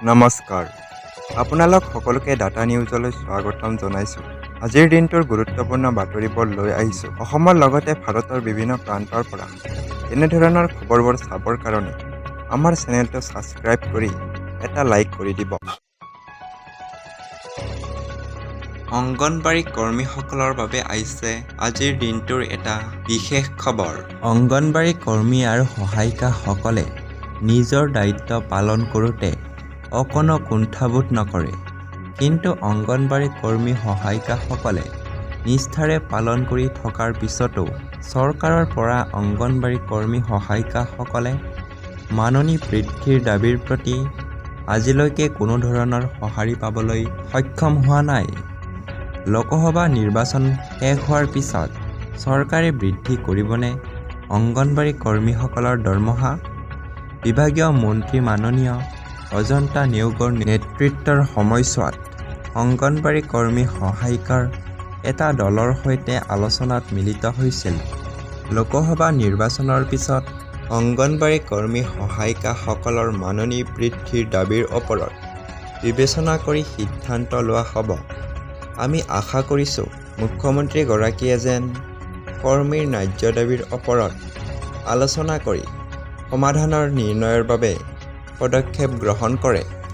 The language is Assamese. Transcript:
নমস্কাৰ আপোনালোক সকলোকে ডাটা নিউজলৈ স্বাগতম জনাইছোঁ। আজিৰ দিনটোৰ গুৰুত্বপূৰ্ণ বাতৰিবোৰ লৈ আহিছোঁ। অসমৰ লগতে ভাৰতৰ বিভিন্ন প্ৰান্তৰ পৰা এনেধৰণৰ খবৰবোৰ চাবৰ কাৰণে আমাৰ চেনেলটো ছাবস্ক্ৰাইব কৰি এটা লাইক কৰি দিব। অংগনবাড়ী কৰ্মীসকলৰ বাবে আহিছে আজিৰ দিনটোৰ এটা বিশেষ খবৰ। অংগনবাড়ী কৰ্মী আৰু সহায়িকাসকলে নিজৰ দায়িত্ব পালন কৰোঁতে অকণো কুণ্ঠাবোধ নকৰে। কিন্তু অংগনবাড়ী কৰ্মী সহায়িকাসকলে নিষ্ঠাৰে পালন কৰি থকাৰ পিছতো চৰকাৰৰ পৰা অংগনবাড়ী কৰ্মী সহায়িকাসকলে মাননি বৃদ্ধিৰ দাবীৰ প্ৰতি আজিলৈকে কোনো ধৰণৰ সঁহাৰি পাবলৈ সক্ষম হোৱা নাই। লোকসভা নিৰ্বাচন শেষ হোৱাৰ পিছত চৰকাৰে বৃদ্ধি কৰিবনে অংগনবাড়ী কৰ্মীসকলৰ দৰমহা? বিভাগীয় মন্ত্ৰী মাননীয় অজন্তা নেওগৰ নেতৃত্বৰ সময়ছোৱাত অংগনবাড়ী কৰ্মী সহায়িকাৰ এটা দলৰ সৈতে আলোচনাত মিলিত হৈছিল। লোকসভা নিৰ্বাচনৰ পিছত অংগনবাড়ী কৰ্মী সহায়িকাসকলৰ মাননি বৃদ্ধিৰ দাবীৰ ওপৰত বিবেচনা কৰি সিদ্ধান্ত লোৱা হ'ব। আমি আশা কৰিছোঁ মুখ্যমন্ত্ৰীগৰাকীয়ে যেন কৰ্মীৰ ন্যায্য দাবীৰ ওপৰত আলোচনা কৰি সমাধানৰ নিৰ্ণয়ৰ বাবে পদক্ষেপ গ্ৰহণ কৰে।